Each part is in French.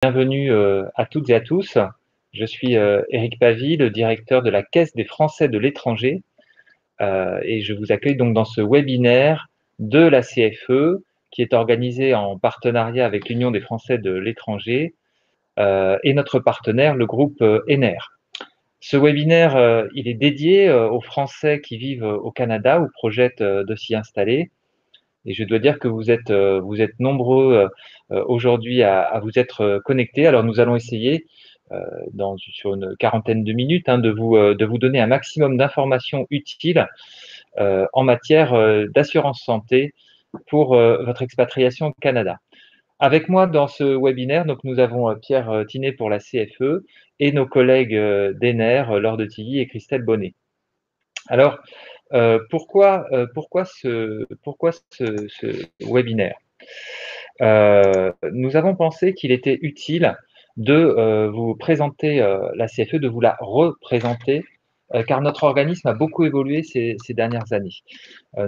Bienvenue à toutes et à tous. Je suis Éric Pavie, le directeur de la Caisse des Français de l'étranger, et je vous accueille donc dans ce webinaire de la CFE qui est organisé en partenariat avec l'Union des Français de l'étranger et notre partenaire, le groupe ENER. Ce webinaire, il est dédié aux Français qui vivent au Canada ou projettent de s'y installer. Et je dois dire que vous êtes nombreux aujourd'hui à vous être connectés. Alors nous allons essayer sur une quarantaine de minutes de vous donner un maximum d'informations utiles en matière d'assurance santé pour votre expatriation au Canada. Avec moi dans ce webinaire, donc nous avons Pierre Tinet pour la CFE et nos collègues d'ENER, Laure de Tilly et Christelle Bonnet. Alors, pourquoi ce webinaire? Nous avons pensé qu'il était utile de vous présenter la CFE, de vous la représenter, car notre organisme a beaucoup évolué ces dernières années.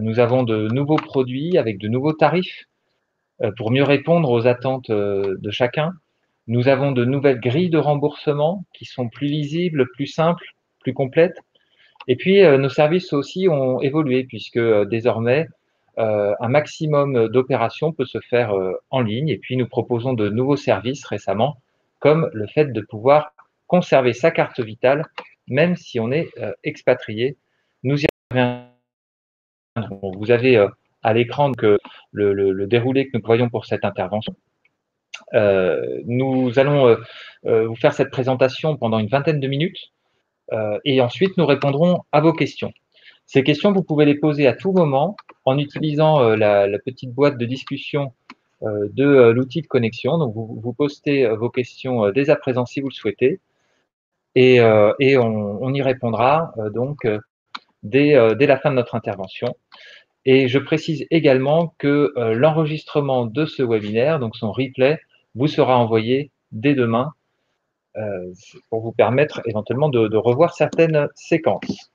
Nous avons de nouveaux produits avec de nouveaux tarifs pour mieux répondre aux attentes de chacun. Nous avons de nouvelles grilles de remboursement qui sont plus lisibles, plus simples, plus complètes. Et puis, nos services aussi ont évolué puisque désormais, un maximum d'opérations peut se faire en ligne. Et puis, nous proposons de nouveaux services récemment, comme le fait de pouvoir conserver sa carte vitale, même si on est expatrié. Nous y reviendrons. Vous avez à l'écran le déroulé que nous voyons pour cette intervention. Nous allons vous faire cette présentation pendant une vingtaine de minutes. Et ensuite, nous répondrons à vos questions. Ces questions, vous pouvez les poser à tout moment en utilisant la petite boîte de discussion de l'outil de connexion. Donc, vous postez vos questions dès à présent si vous le souhaitez. Et on y répondra dès la fin de notre intervention. Et je précise également que l'enregistrement de ce webinaire, donc son replay, vous sera envoyé dès demain pour vous permettre éventuellement de revoir certaines séquences.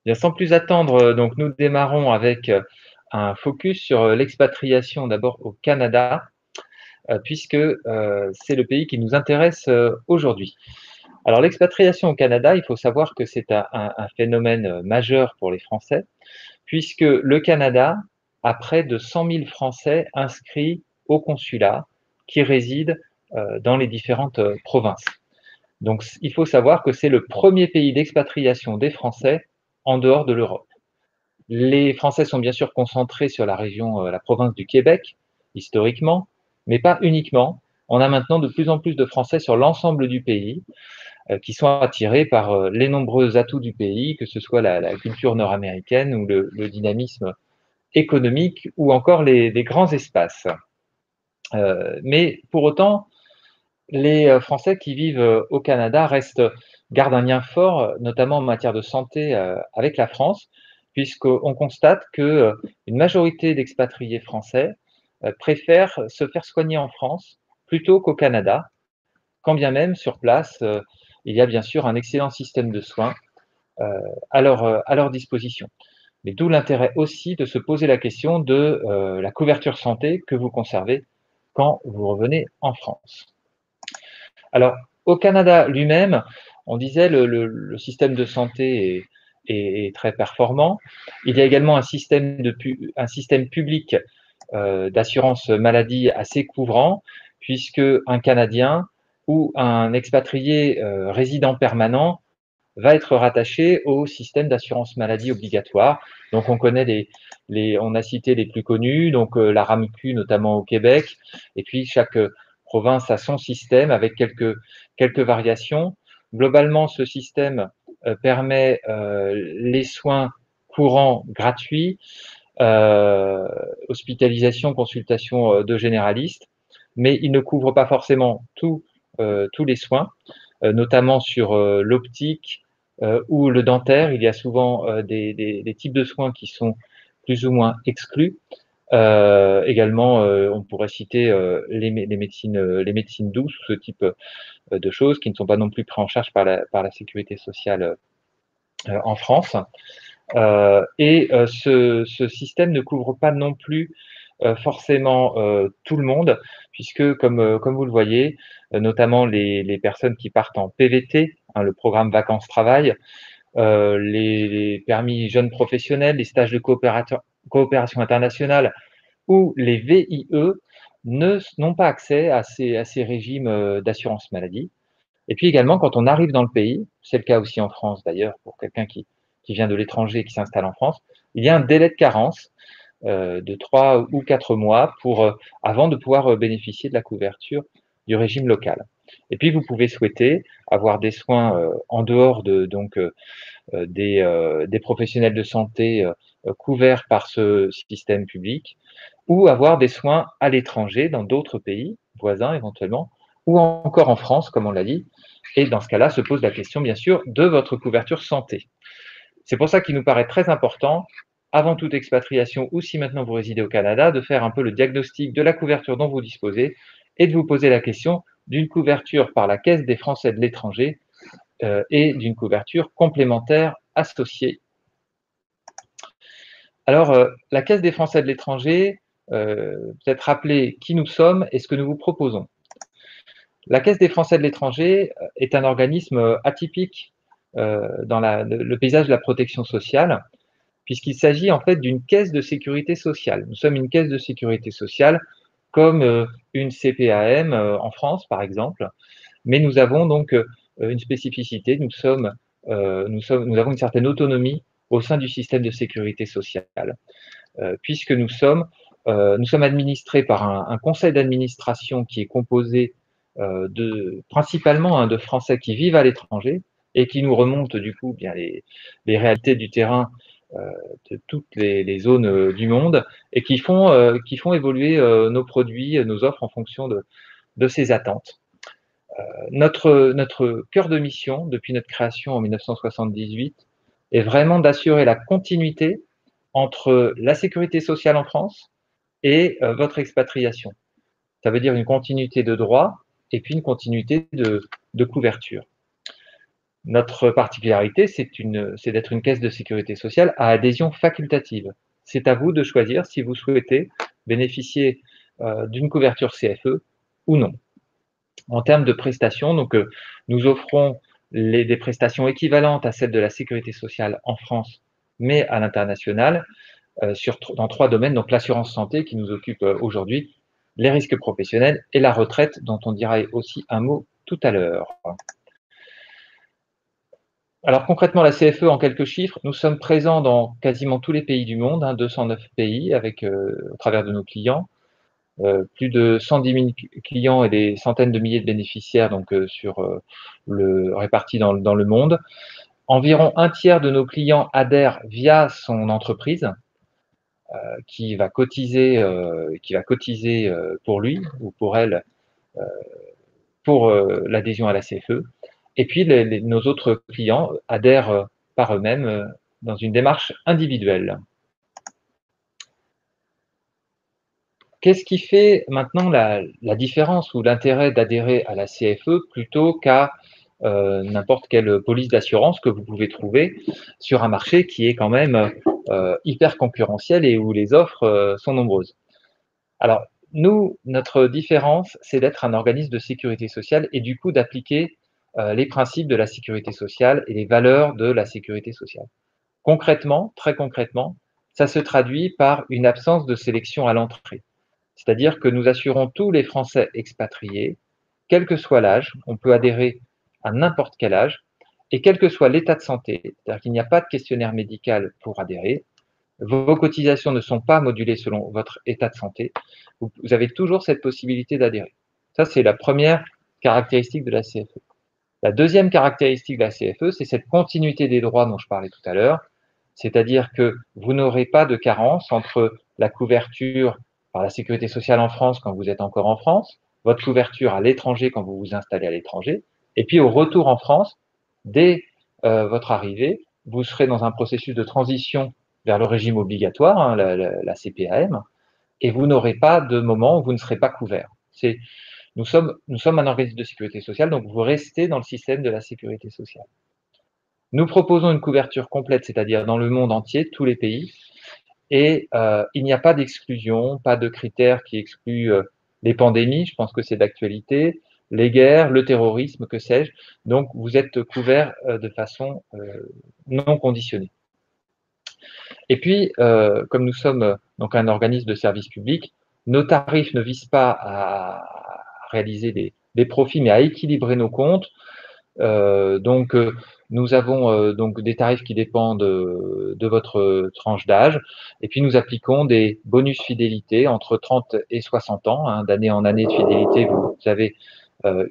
Bien, sans plus attendre, donc nous démarrons avec un focus sur l'expatriation d'abord au Canada, puisque c'est le pays qui nous intéresse aujourd'hui. Alors l'expatriation au Canada, il faut savoir que c'est un phénomène majeur pour les Français, puisque le Canada a près de 100 000 Français inscrits au consulat qui résident dans les différentes provinces. Donc il faut savoir que c'est le premier pays d'expatriation des Français en dehors de l'Europe. Les Français sont bien sûr concentrés sur la région, la province du Québec, historiquement, mais pas uniquement. On a maintenant de plus en plus de Français sur l'ensemble du pays qui sont attirés par les nombreux atouts du pays, que ce soit la culture nord-américaine ou le dynamisme économique ou encore les grands espaces. Mais pour autant, les Français qui vivent au Canada gardent un lien fort, notamment en matière de santé, avec la France, puisqu'on constate qu'une majorité d'expatriés français préfèrent se faire soigner en France plutôt qu'au Canada, quand bien même sur place, il y a bien sûr un excellent système de soins à leur disposition. Mais d'où l'intérêt aussi de se poser la question de la couverture santé que vous conservez quand vous revenez en France. Alors, au Canada lui-même, on disait le système de santé est très performant. Il y a également un système public d'assurance maladie assez couvrant, puisque un Canadien ou un expatrié résident permanent va être rattaché au système d'assurance maladie obligatoire. Donc, on connaît on a cité les plus connus, donc la RAMQ notamment au Québec, et puis chaque province a son système avec quelques variations. Globalement, ce système permet les soins courants gratuits, hospitalisation, consultation de généralistes, mais il ne couvre pas forcément tous les soins, notamment sur l'optique ou le dentaire. Il y a souvent des types de soins qui sont plus ou moins exclus. Également, on pourrait citer les médecines douces, ce type de choses qui ne sont pas non plus prises en charge par la sécurité sociale en France. Ce système ne couvre pas non plus forcément tout le monde, puisque comme vous le voyez, notamment les personnes qui partent en PVT, hein, le programme vacances-travail, les permis jeunes professionnels, les stages de coopération internationale ou les VIE n'ont pas accès à ces régimes d'assurance maladie. Et puis également, quand on arrive dans le pays, c'est le cas aussi en France d'ailleurs, pour quelqu'un qui vient de l'étranger et qui s'installe en France, il y a un délai de carence de 3 ou 4 mois avant de pouvoir bénéficier de la couverture du régime local. Et puis, vous pouvez souhaiter avoir des soins en dehors des professionnels de santé couverts par ce système public, ou avoir des soins à l'étranger, dans d'autres pays voisins éventuellement, ou encore en France, comme on l'a dit. Et dans ce cas-là, se pose la question, bien sûr, de votre couverture santé. C'est pour ça qu'il nous paraît très important, avant toute expatriation, ou si maintenant vous résidez au Canada, de faire un peu le diagnostic de la couverture dont vous disposez et de vous poser la question d'une couverture par la Caisse des Français de l'étranger et d'une couverture complémentaire associée. Alors, la Caisse des Français de l'étranger, peut-être rappeler qui nous sommes et ce que nous vous proposons. La Caisse des Français de l'étranger est un organisme atypique dans le paysage de la protection sociale, puisqu'il s'agit en fait d'une caisse de sécurité sociale. Nous sommes une caisse de sécurité sociale comme une CPAM en France, par exemple, mais nous avons donc une spécificité, nous avons une certaine autonomie au sein du système de sécurité sociale, puisque nous sommes administrés par un conseil d'administration qui est composé principalement de Français qui vivent à l'étranger et qui nous remontent du coup bien les réalités du terrain de toutes les zones du monde et qui font évoluer nos produits, nos offres en fonction de ces attentes. Notre cœur de mission, depuis notre création en 1978, est vraiment d'assurer la continuité entre la sécurité sociale en France et votre expatriation. Ça veut dire une continuité de droit et puis une continuité de couverture. Notre particularité, c'est d'être une caisse de sécurité sociale à adhésion facultative. C'est à vous de choisir si vous souhaitez bénéficier d'une couverture CFE ou non. En termes de prestations, donc, nous offrons des prestations équivalentes à celles de la sécurité sociale en France, mais à l'international, dans 3 domaines, donc l'assurance santé qui nous occupe aujourd'hui, les risques professionnels et la retraite, dont on dira aussi un mot tout à l'heure. Alors concrètement, la CFE, en quelques chiffres, nous sommes présents dans quasiment tous les pays du monde, 209 pays au travers de nos clients, plus de 110 000 clients et des centaines de milliers de bénéficiaires donc, répartis dans le monde. Environ un tiers de nos clients adhèrent via son entreprise qui va cotiser pour lui ou pour elle pour l'adhésion à la CFE. Et puis, nos autres clients adhèrent par eux-mêmes dans une démarche individuelle. Qu'est-ce qui fait maintenant la différence ou l'intérêt d'adhérer à la CFE plutôt qu'à n'importe quelle police d'assurance que vous pouvez trouver sur un marché qui est quand même hyper concurrentiel et où les offres sont nombreuses? Alors, nous, notre différence, c'est d'être un organisme de sécurité sociale et du coup d'appliquer les principes de la sécurité sociale et les valeurs de la sécurité sociale. Concrètement, très concrètement, ça se traduit par une absence de sélection à l'entrée. C'est-à-dire que nous assurons tous les Français expatriés, quel que soit l'âge, on peut adhérer à n'importe quel âge, et quel que soit l'état de santé, c'est-à-dire qu'il n'y a pas de questionnaire médical pour adhérer, vos cotisations ne sont pas modulées selon votre état de santé, vous avez toujours cette possibilité d'adhérer. Ça, c'est la première caractéristique de la CFE. La deuxième caractéristique de la CFE, c'est cette continuité des droits dont je parlais tout à l'heure, c'est-à-dire que vous n'aurez pas de carence entre la couverture par la sécurité sociale en France quand vous êtes encore en France, votre couverture à l'étranger quand vous vous installez à l'étranger, et puis au retour en France, dès votre arrivée, vous serez dans un processus de transition vers le régime obligatoire, hein, la CPAM, et vous n'aurez pas de moment où vous ne serez pas couvert. Nous sommes un organisme de sécurité sociale, donc vous restez dans le système de la sécurité sociale. Nous proposons une couverture complète, c'est-à-dire dans le monde entier, tous les pays, Et il n'y a pas d'exclusion, pas de critères qui excluent les pandémies, je pense que c'est d'actualité, les guerres, le terrorisme, que sais-je. Donc, vous êtes couverts de façon non conditionnée. Et puis, comme nous sommes donc un organisme de service public, nos tarifs ne visent pas à réaliser des profits, mais à équilibrer nos comptes. Nous avons donc des tarifs qui dépendent de votre tranche d'âge, et puis nous appliquons des bonus fidélité entre 30 et 60 ans. Hein, d'année en année de fidélité, vous avez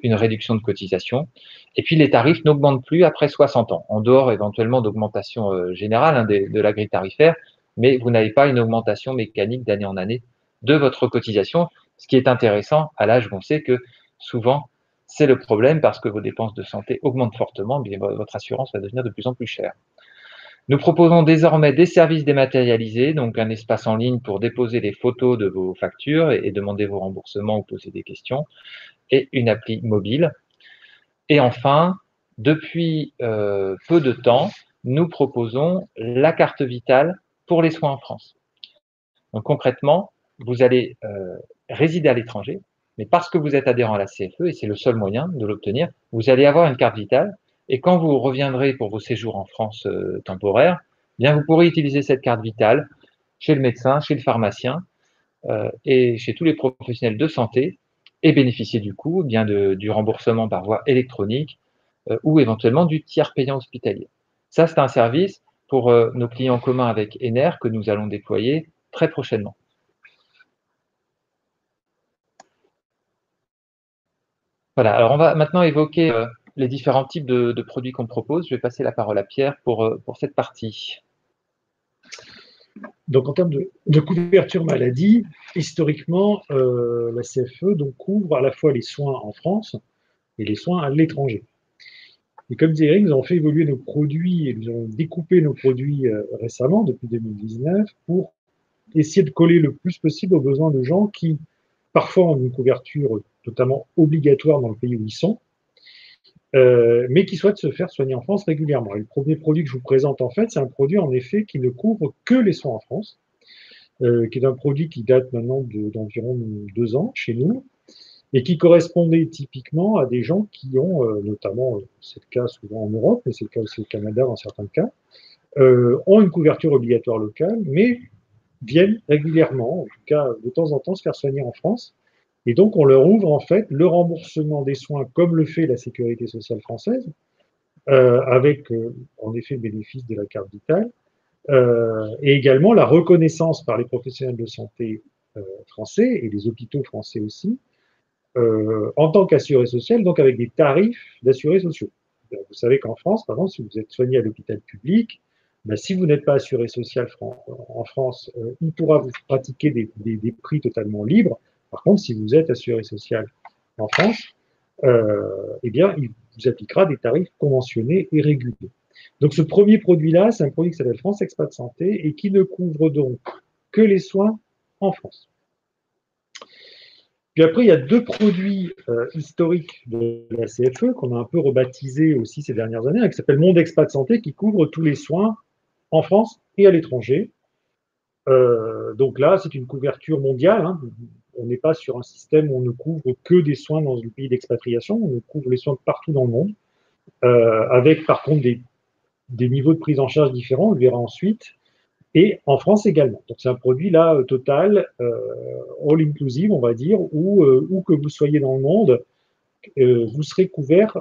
une réduction de cotisation. Et puis les tarifs n'augmentent plus après 60 ans, en dehors éventuellement d'augmentation générale hein, de la grille tarifaire, mais vous n'avez pas une augmentation mécanique d'année en année de votre cotisation, ce qui est intéressant à l'âge où on sait que souvent c'est le problème parce que vos dépenses de santé augmentent fortement, bien votre assurance va devenir de plus en plus chère. Nous proposons désormais des services dématérialisés, donc un espace en ligne pour déposer les photos de vos factures et demander vos remboursements ou poser des questions, et une appli mobile. Et enfin, depuis peu de temps, nous proposons la carte vitale pour les soins en France. Donc concrètement, vous allez résider à l'étranger, mais parce que vous êtes adhérent à la CFE, et c'est le seul moyen de l'obtenir, vous allez avoir une carte vitale, et quand vous reviendrez pour vos séjours en France temporaires, eh bien vous pourrez utiliser cette carte vitale chez le médecin, chez le pharmacien, et chez tous les professionnels de santé, et bénéficier du coup eh bien du remboursement par voie électronique ou éventuellement du tiers payant hospitalier. Ça, c'est un service pour nos clients communs avec Ener que nous allons déployer très prochainement. Voilà, alors on va maintenant évoquer les différents types de produits qu'on propose. Je vais passer la parole à Pierre pour cette partie. Donc, en termes de couverture maladie, historiquement, la CFE donc, couvre à la fois les soins en France et les soins à l'étranger. Et comme disait Eric, nous avons fait évoluer nos produits et nous avons découpé nos produits récemment, depuis 2019, pour essayer de coller le plus possible aux besoins de gens qui, parfois, ont une couverture totalement obligatoire dans le pays où ils sont, mais qui souhaitent se faire soigner en France régulièrement. Et le premier produit que je vous présente, en fait, c'est un produit, en effet, qui ne couvre que les soins en France, qui est un produit qui date maintenant d'environ 2 ans chez nous, et qui correspondait typiquement à des gens qui ont, notamment, c'est le cas souvent en Europe, mais c'est le cas aussi au Canada dans certains cas, ont une couverture obligatoire locale, mais viennent régulièrement, en tout cas de temps en temps, se faire soigner en France. Et donc, on leur ouvre en fait le remboursement des soins comme le fait la sécurité sociale française, avec en effet le bénéfice de la carte vitale, et également la reconnaissance par les professionnels de santé français et les hôpitaux français aussi, en tant qu'assuré social, donc avec des tarifs d'assurés sociaux. Vous savez qu'en France, par exemple, si vous êtes soigné à l'hôpital public, ben, si vous n'êtes pas assuré social en France, il pourra vous pratiquer des prix totalement libres. Par contre, si vous êtes assuré social en France, eh bien, il vous appliquera des tarifs conventionnés et réguliers. Donc, ce premier produit-là, c'est un produit qui s'appelle France Expat Santé et qui ne couvre donc que les soins en France. Puis après, il y a 2 produits historiques de la CFE qu'on a un peu rebaptisés aussi ces dernières années, qui s'appelle Monde Expat Santé, qui couvre tous les soins en France et à l'étranger. Donc là, c'est une couverture mondiale. Hein. On n'est pas sur un système où on ne couvre que des soins dans le pays d'expatriation, on couvre les soins partout dans le monde, avec par contre des niveaux de prise en charge différents, on le verra ensuite, et en France également. Donc c'est un produit là total, all inclusive, on va dire, où que vous soyez dans le monde, vous serez couvert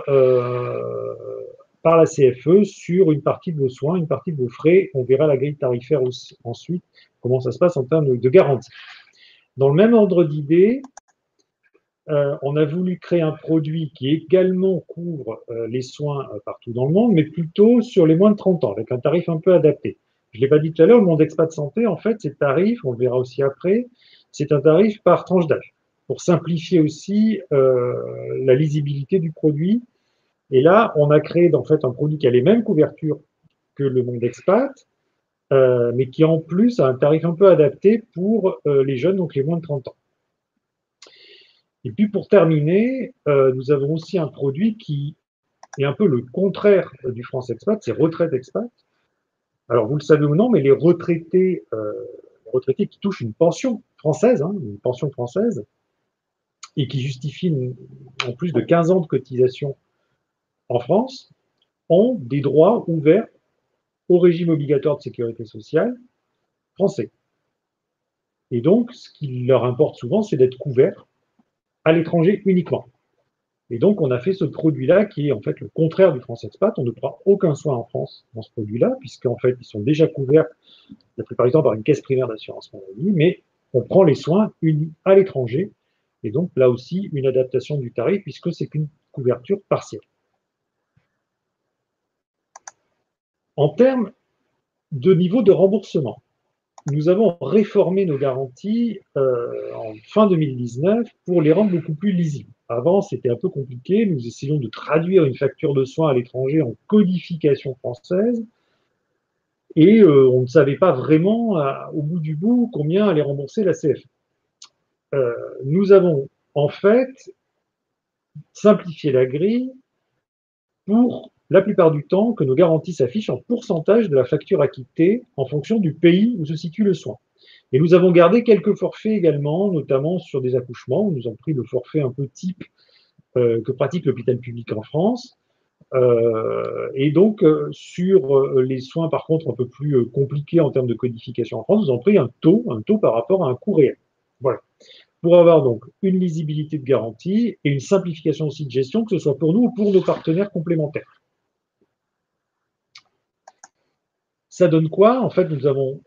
par la CFE sur une partie de vos soins, une partie de vos frais. On verra la grille tarifaire aussi, ensuite, comment ça se passe en termes de garantie. Dans le même ordre d'idée, on a voulu créer un produit qui également couvre les soins partout dans le monde, mais plutôt sur les moins de 30 ans, avec un tarif un peu adapté. Je ne l'ai pas dit tout à l'heure, le Monde Expat Santé, en fait, ces tarifs, on le verra aussi après, c'est un tarif par tranche d'âge, pour simplifier aussi la lisibilité du produit. Et là, on a créé en fait un produit qui a les mêmes couvertures que le Monde Expat, mais qui en plus a un tarif un peu adapté pour les jeunes, donc les moins de 30 ans. Et puis pour terminer, nous avons aussi un produit qui est un peu le contraire du France Expat, c'est Retraite Expat. Alors vous le savez ou non, mais les retraités retraités qui touchent une pension française, une pension française, et qui justifient en plus de 15 ans de cotisation en France, ont des droits ouverts au régime obligatoire de sécurité sociale français. Et donc, ce qui leur importe souvent, c'est d'être couverts à l'étranger uniquement. Et donc, on a fait ce produit-là qui est en fait le contraire du France Expat. On ne prend aucun soin en France dans ce produit-là, puisqu'en fait, ils sont déjà couverts la plupart du temps par une caisse primaire d'assurance maladie, mais on prend les soins à l'étranger. Et donc, là aussi, une adaptation du tarif, puisque c'est qu'une couverture partielle. En termes de niveau de remboursement, nous avons réformé nos garanties en fin 2019 pour les rendre beaucoup plus lisibles. Avant, c'était un peu compliqué. Nous essayons de traduire une facture de soins à l'étranger en codification française. Et on ne savait pas vraiment, au bout du bout, combien allait rembourser la CFE. Nous avons en fait simplifié la grille pour la plupart du temps que nos garanties s'affichent en pourcentage de la facture acquittée en fonction du pays où se situe le soin. Et nous avons gardé quelques forfaits également, notamment sur des accouchements, où nous avons pris le forfait un peu type que pratique l'hôpital public en France. Et donc, sur les soins, par contre, un peu plus compliqués en termes de codification en France, nous avons pris un taux par rapport à un coût réel. Voilà. Pour avoir donc une lisibilité de garantie et une simplification aussi de gestion, que ce soit pour nous ou pour nos partenaires complémentaires. Ça donne quoi? En fait, nous avons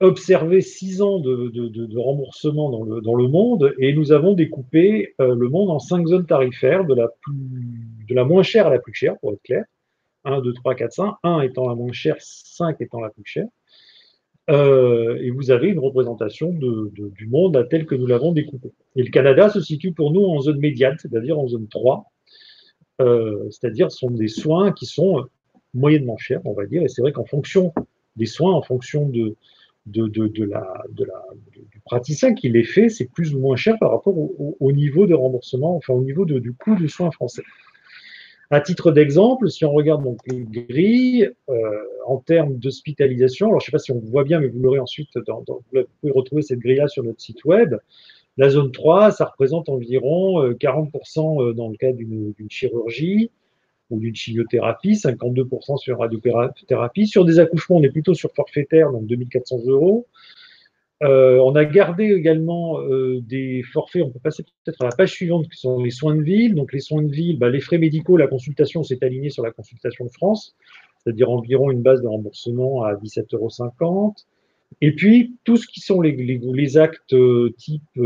observé 6 ans de remboursement dans le monde et nous avons découpé le monde en 5 zones tarifaires, de la moins chère à la plus chère, pour être clair. 1, 2, 3, 4, 5. 1 étant la moins chère, 5 étant la plus chère. Et vous avez une représentation du monde tel que nous l'avons découpé. Et le Canada se situe pour nous en zone médiane, c'est-à-dire en zone 3. C'est-à-dire ce sont des soins qui sont moyennement chers, on va dire. Et c'est vrai qu'en fonction des soins, en fonction du praticien qui les fait, c'est plus ou moins cher par rapport au niveau de remboursement, enfin au niveau du coût du soin français. À titre d'exemple, si on regarde donc les grilles en termes d'hospitalisation, alors je ne sais pas si on voit bien, mais vous l'aurez ensuite, vous pouvez retrouver cette grille-là sur notre site web. La zone 3, ça représente environ 40% dans le cas d'une chirurgie ou d'une chimiothérapie, 52% sur radiothérapie. Sur des accouchements, on est plutôt sur forfaitaire, donc 2 400 €. On a gardé également des forfaits, on peut passer peut-être à la page suivante, qui sont les soins de ville. Donc les soins de ville, les frais médicaux, la consultation, s'est aligné sur la consultation de France, c'est-à-dire environ une base de remboursement à 17,50 €. Et puis, tout ce qui sont les actes type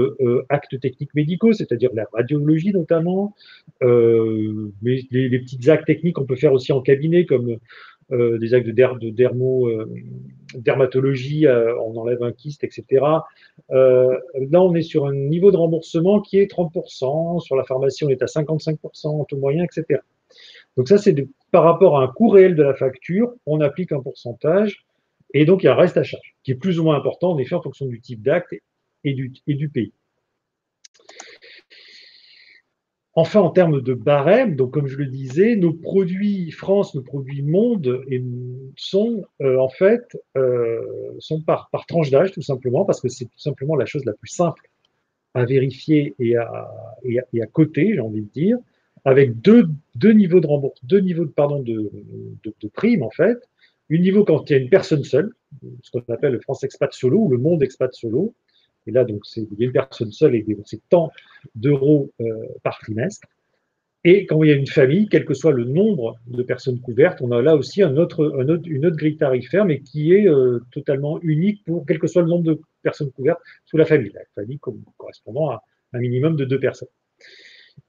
actes techniques médicaux, c'est-à-dire la radiologie notamment, mais les petits actes techniques qu'on peut faire aussi en cabinet, comme des actes de dermatologie, on enlève un kyste, etc. Là, on est sur un niveau de remboursement qui est 30%. Sur la pharmacie, on est à 55% en taux moyen, etc. Donc ça, c'est par rapport à un coût réel de la facture, on applique un pourcentage. Et donc, il y a un reste à charge, qui est plus ou moins important, en effet, en fonction du type d'acte et du pays. Enfin, en termes de barème, donc comme je le disais, nos produits France, nos produits monde sont en fait sont par tranche d'âge, tout simplement, parce que c'est tout simplement la chose la plus simple à vérifier et à coter, j'ai envie de dire, avec deux niveaux de remboursement, deux niveaux de prime, en fait. Un niveau quand il y a une personne seule, ce qu'on appelle le France Expat Solo ou le Monde Expat Solo. Et là, donc, il y a une personne seule et c'est tant d'euros par trimestre. Et quand il y a une famille, quel que soit le nombre de personnes couvertes, on a là aussi une autre grille tarifaire, mais qui est totalement unique pour quel que soit le nombre de personnes couvertes sous la famille. La famille correspondant à un minimum de 2 personnes.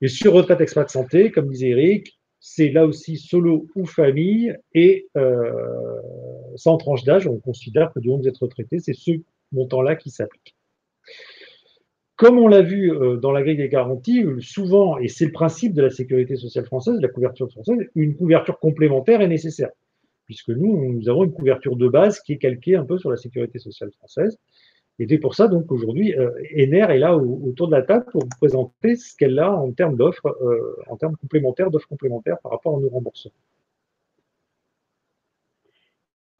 Et sur retraite expat santé, comme disait Eric, c'est là aussi solo ou famille et sans tranche d'âge. On considère que du moment que vous êtes retraité, c'est ce montant-là qui s'applique. Comme on l'a vu dans la grille des garanties, souvent, et c'est le principe de la sécurité sociale française, de la couverture française, une couverture complémentaire est nécessaire, puisque nous avons une couverture de base qui est calquée un peu sur la sécurité sociale française. Et c'est pour ça, donc, aujourd'hui, Ener est là autour de la table pour vous présenter ce qu'elle a en termes d'offres, en termes complémentaires, d'offres complémentaires par rapport à nos remboursements.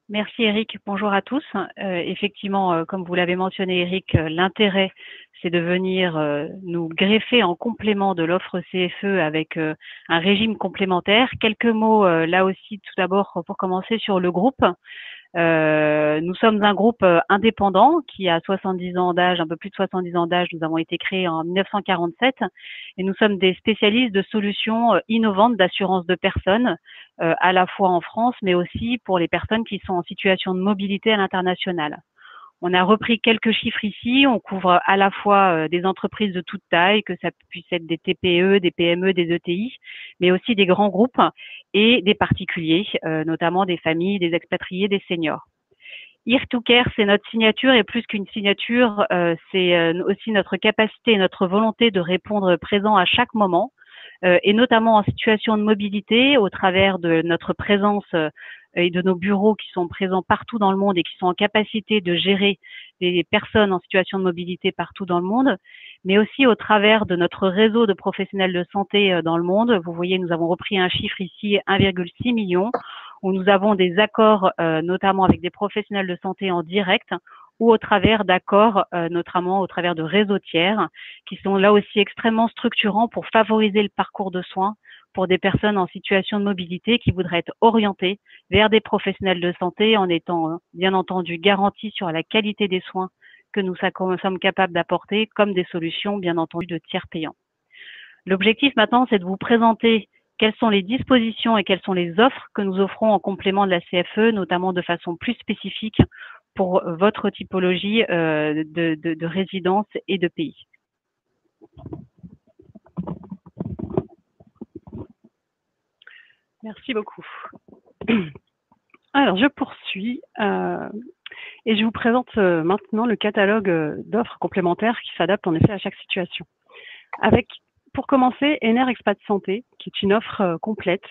Merci Eric, bonjour à tous. Effectivement, comme vous l'avez mentionné Eric, l'intérêt c'est de venir nous greffer en complément de l'offre CFE avec un régime complémentaire. Quelques mots là aussi tout d'abord pour commencer sur le groupe. Nous sommes un groupe indépendant qui a 70 ans d'âge, un peu plus de 70 ans d'âge. Nous avons été créés en 1947 et nous sommes des spécialistes de solutions innovantes d'assurance de personnes, à la fois en France, mais aussi pour les personnes qui sont en situation de mobilité à l'international. On a repris quelques chiffres ici. On couvre à la fois des entreprises de toute taille, que ça puisse être des TPE, des PME, des ETI, mais aussi des grands groupes et des particuliers, notamment des familles, des expatriés, des seniors. Here2Care, c'est notre signature et plus qu'une signature, c'est aussi notre capacité et notre volonté de répondre présent à chaque moment, et notamment en situation de mobilité au travers de notre présence et de nos bureaux qui sont présents partout dans le monde et qui sont en capacité de gérer des personnes en situation de mobilité partout dans le monde, mais aussi au travers de notre réseau de professionnels de santé dans le monde. Vous voyez, nous avons repris un chiffre ici, 1,6 million, où nous avons des accords notamment avec des professionnels de santé en direct ou au travers d'accords, notamment au travers de réseaux tiers, qui sont là aussi extrêmement structurants pour favoriser le parcours de soins pour des personnes en situation de mobilité qui voudraient être orientées vers des professionnels de santé en étant bien entendu garantis sur la qualité des soins que nous sommes capables d'apporter comme des solutions bien entendu de tiers payants. L'objectif maintenant, c'est de vous présenter quelles sont les dispositions et quelles sont les offres que nous offrons en complément de la CFE, notamment de façon plus spécifique pour votre typologie de résidence et de pays. Merci beaucoup. Alors, je poursuis et je vous présente maintenant le catalogue d'offres complémentaires qui s'adaptent en effet à chaque situation. Avec, pour commencer, Ener Expat Santé, qui est une offre complète,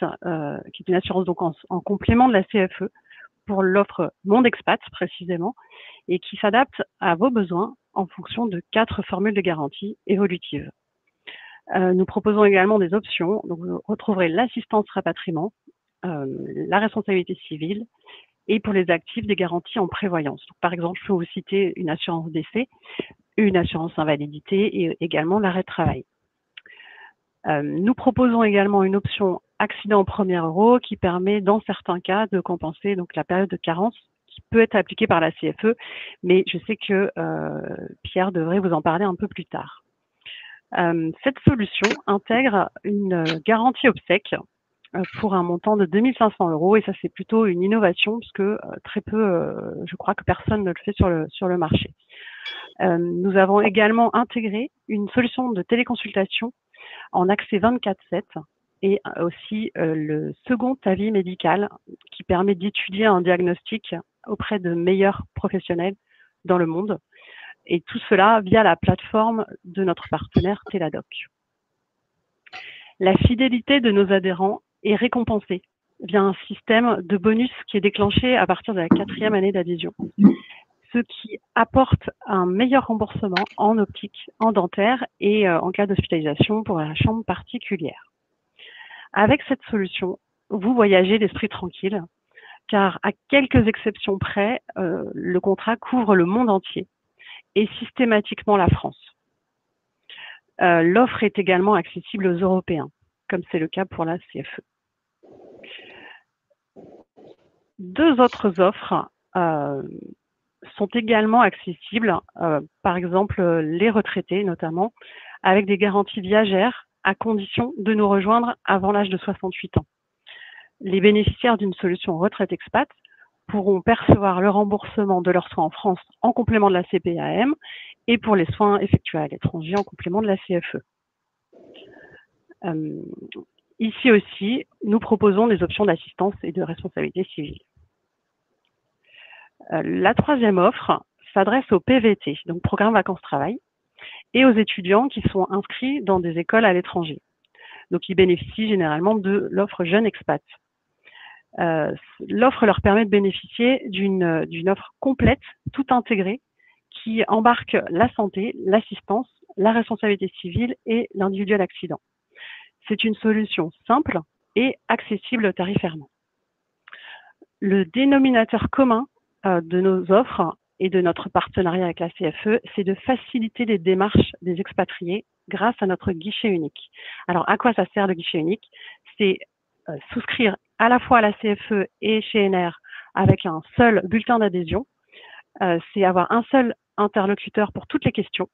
qui est une assurance donc en complément de la CFE pour l'offre Monde Expat précisément, et qui s'adapte à vos besoins en fonction de 4 formules de garantie évolutives. Nous proposons également des options, donc vous retrouverez l'assistance rapatriement, la responsabilité civile et pour les actifs des garanties en prévoyance. Donc, par exemple, je peux vous citer une assurance décès, une assurance invalidité et également l'arrêt de travail. Nous proposons également une option accident au premier euro qui permet dans certains cas de compenser donc la période de carence qui peut être appliquée par la CFE, mais je sais que Pierre devrait vous en parler un peu plus tard. Cette solution intègre une garantie obsèque pour un montant de 2 500 € et ça c'est plutôt une innovation parce que très peu, je crois que personne ne le fait sur le marché. Nous avons également intégré une solution de téléconsultation en accès 24/7 et aussi le second avis médical qui permet d'étudier un diagnostic auprès de meilleurs professionnels dans le monde. Et tout cela via la plateforme de notre partenaire Teladoc. La fidélité de nos adhérents est récompensée via un système de bonus qui est déclenché à partir de la 4e année d'adhésion, ce qui apporte un meilleur remboursement en optique, en dentaire et en cas d'hospitalisation pour la chambre particulière. Avec cette solution, vous voyagez l'esprit tranquille, car à quelques exceptions près, le contrat couvre le monde entier et systématiquement la France. L'offre est également accessible aux Européens, comme c'est le cas pour la CFE. 2 autres offres sont également accessibles, par exemple les retraités notamment, avec des garanties viagères à condition de nous rejoindre avant l'âge de 68 ans. Les bénéficiaires d'une solution retraite expat pourront percevoir le remboursement de leurs soins en France en complément de la CPAM et pour les soins effectués à l'étranger en complément de la CFE. Ici aussi, nous proposons des options d'assistance et de responsabilité civile. La 3e offre s'adresse au PVT, donc programme vacances-travail, et aux étudiants qui sont inscrits dans des écoles à l'étranger. Donc, ils bénéficient généralement de l'offre Jeune Expat. L'offre leur permet de bénéficier d'une offre complète, tout intégrée, qui embarque la santé, l'assistance, la responsabilité civile et l'individuel accident. C'est une solution simple et accessible tarifairement. Le dénominateur commun de nos offres et de notre partenariat avec la CFE, c'est de faciliter les démarches des expatriés grâce à notre guichet unique. Alors, à quoi ça sert le guichet unique? C'est souscrire à la fois à la CFE et chez NR avec un seul bulletin d'adhésion. C'est avoir un seul interlocuteur pour toutes les questions.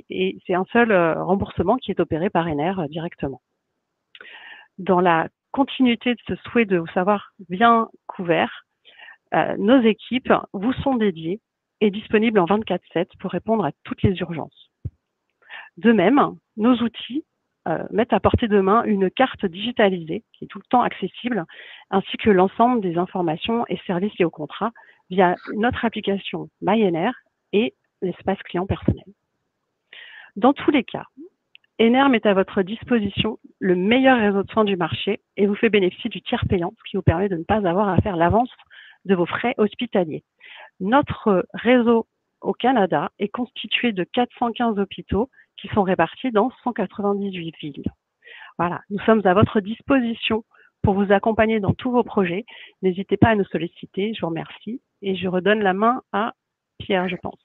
Et c'est un seul remboursement qui est opéré par NR directement. Dans la continuité de ce souhait de vous savoir bien couvert, nos équipes vous sont dédiées et disponibles en 24/7 pour répondre à toutes les urgences. De même, nos outils mettent à portée de main une carte digitalisée qui est tout le temps accessible, ainsi que l'ensemble des informations et services liés au contrat via notre application MyNR et l'espace client personnel. Dans tous les cas, NR met à votre disposition le meilleur réseau de soins du marché et vous fait bénéficier du tiers payant, ce qui vous permet de ne pas avoir à faire l'avance de vos frais hospitaliers. Notre réseau au Canada est constitué de 415 hôpitaux qui sont répartis dans 198 villes. Voilà, nous sommes à votre disposition pour vous accompagner dans tous vos projets. N'hésitez pas à nous solliciter, je vous remercie. Et je redonne la main à Pierre, je pense.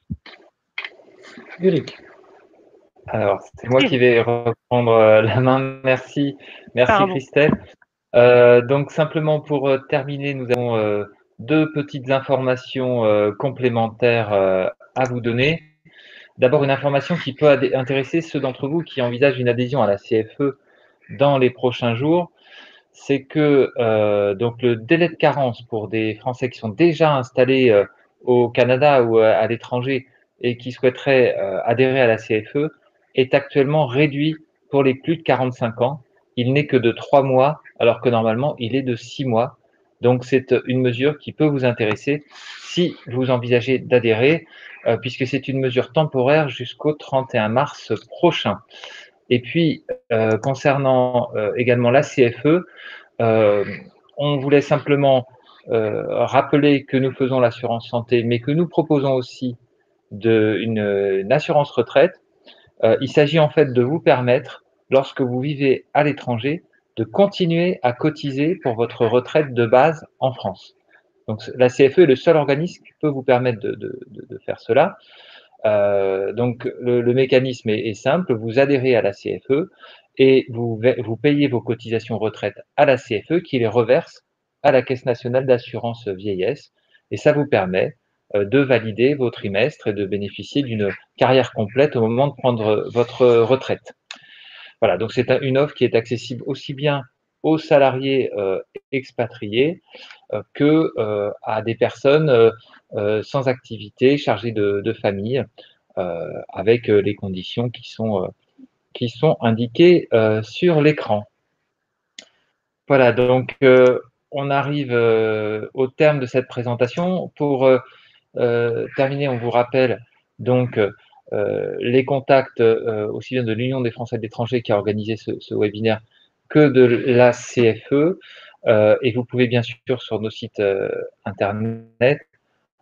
Eric. Alors, c'est moi qui vais reprendre la main. Merci Pardon. Christelle. Donc, simplement pour terminer, nous avons deux petites informations complémentaires à vous donner. D'abord, une information qui peut intéresser ceux d'entre vous qui envisagent une adhésion à la CFE dans les prochains jours. C'est que donc le délai de carence pour des Français qui sont déjà installés au Canada ou à l'étranger et qui souhaiteraient adhérer à la CFE est actuellement réduit pour les plus de 45 ans. Il n'est que de 3 mois, alors que normalement, il est de 6 mois. Donc, c'est une mesure qui peut vous intéresser si vous envisagez d'adhérer, puisque c'est une mesure temporaire jusqu'au 31 mars prochain. Et puis, concernant également la CFE, on voulait simplement rappeler que nous faisons l'assurance santé, mais que nous proposons aussi une assurance retraite. Il s'agit en fait de vous permettre, lorsque vous vivez à l'étranger, de continuer à cotiser pour votre retraite de base en France. Donc la CFE est le seul organisme qui peut vous permettre de faire cela. Donc le mécanisme est simple, vous adhérez à la CFE et vous payez vos cotisations retraite à la CFE qui les reverse à la Caisse nationale d'assurance vieillesse et ça vous permet de valider vos trimestres et de bénéficier d'une carrière complète au moment de prendre votre retraite. Voilà, donc c'est une offre qui est accessible aussi bien aux salariés expatriés que à des personnes sans activité, chargées de famille, avec les conditions qui sont indiquées sur l'écran. Voilà, donc on arrive au terme de cette présentation. Pour terminer, on vous rappelle donc les contacts aussi bien de l'Union des Français de l'étranger qui a organisé ce webinaire que de la CFE. Et vous pouvez bien sûr sur nos sites internet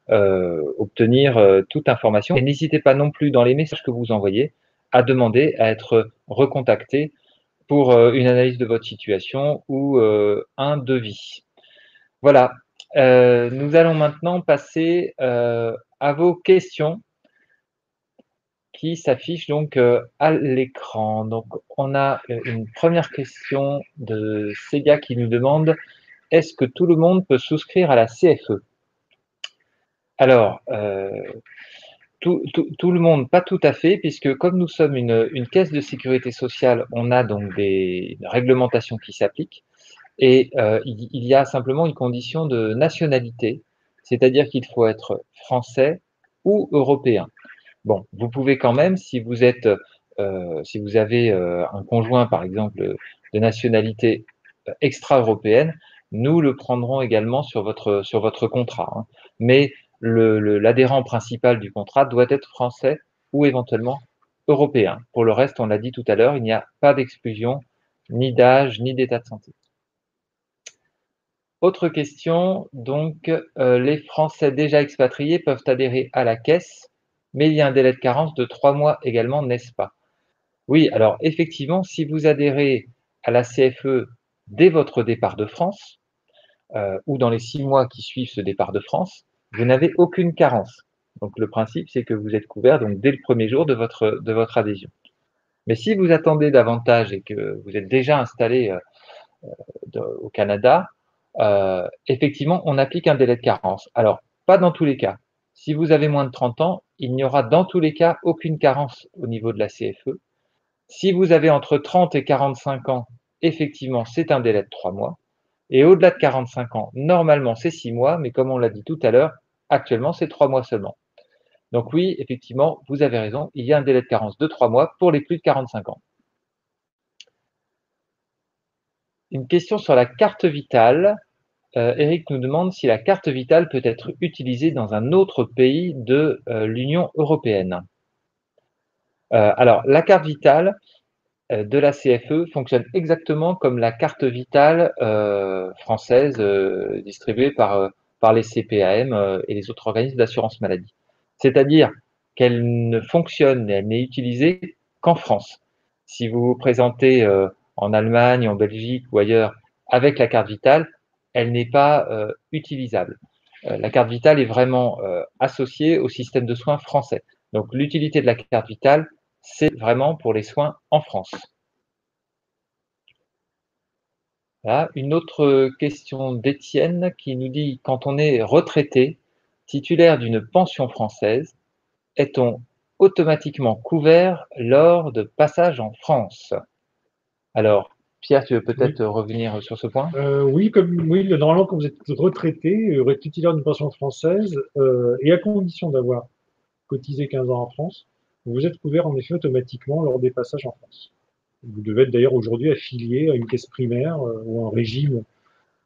obtenir toute information. Et n'hésitez pas non plus dans les messages que vous envoyez à demander à être recontacté pour une analyse de votre situation ou un devis. Voilà, nous allons maintenant passer à vos questions qui s'affichent donc à l'écran. Donc, on a une première question de Sega qui nous demande « Est-ce que tout le monde peut souscrire à la CFE ?» Alors, tout le monde, pas tout à fait, puisque comme nous sommes une caisse de sécurité sociale, on a donc des réglementations qui s'appliquent et il y a simplement une condition de nationalité, c'est-à-dire qu'il faut être français ou européen. Bon, vous pouvez quand même, si vous avez un conjoint, par exemple, de nationalité extra-européenne, nous le prendrons également sur votre contrat. Hein. Mais l'adhérent principal du contrat doit être français ou éventuellement européen. Pour le reste, on l'a dit tout à l'heure, il n'y a pas d'exclusion, ni d'âge, ni d'état de santé. Autre question, donc, les Français déjà expatriés peuvent adhérer à la caisse, mais il y a un délai de carence de 3 mois également, n'est-ce pas? Oui, alors effectivement, si vous adhérez à la CFE dès votre départ de France, ou dans les 6 mois qui suivent ce départ de France, vous n'avez aucune carence. Donc le principe, c'est que vous êtes couvert donc, dès le premier jour de votre adhésion. Mais si vous attendez davantage et que vous êtes déjà installé au Canada, effectivement, on applique un délai de carence. Alors, pas dans tous les cas. Si vous avez moins de 30 ans, il n'y aura dans tous les cas aucune carence au niveau de la CFE. Si vous avez entre 30 et 45 ans, effectivement, c'est un délai de 3 mois. Et au-delà de 45 ans, normalement, c'est 6 mois, mais comme on l'a dit tout à l'heure, actuellement, c'est 3 mois seulement. Donc oui, effectivement, vous avez raison, il y a un délai de carence de 3 mois pour les plus de 45 ans. Une question sur la carte vitale. Eric nous demande si la carte vitale peut être utilisée dans un autre pays de l'Union européenne. Alors, la carte vitale de la CFE fonctionne exactement comme la carte vitale française distribuée par les CPAM et les autres organismes d'assurance maladie. C'est-à-dire qu'elle ne fonctionne, elle n'est utilisée qu'en France. Si vous vous présentez en Allemagne, en Belgique ou ailleurs avec la carte vitale, elle n'est pas utilisable. La carte vitale est vraiment associée au système de soins français. Donc l'utilité de la carte vitale, c'est vraiment pour les soins en France. Voilà. Une autre question d'Étienne qui nous dit: quand on est retraité, titulaire d'une pension française, est-on automatiquement couvert lors de passage en France? Alors, Pierre, tu veux peut-être revenir sur ce point? Oui, normalement, quand vous êtes retraité, titulaire d'une pension française, et à condition d'avoir cotisé 15 ans en France, vous êtes couvert en effet automatiquement lors des passages en France. Vous devez être d'ailleurs aujourd'hui affilié à une caisse primaire ou un régime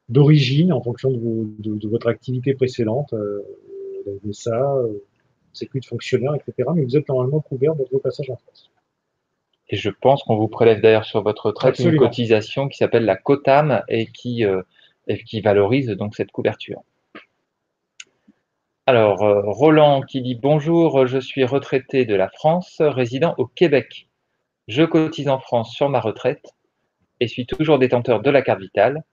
d'origine en fonction de votre activité précédente, la MSA, sécu de fonctionnaire, etc. Mais vous êtes normalement couvert dans vos passages en France. Et je pense qu'on vous prélève d'ailleurs sur votre retraite une cotisation qui s'appelle la COTAM et qui valorise donc cette couverture. Alors, Roland qui dit: bonjour, je suis retraité de la France, résident au Québec. Je cotise en France sur ma retraite et suis toujours détenteur de la carte vitale.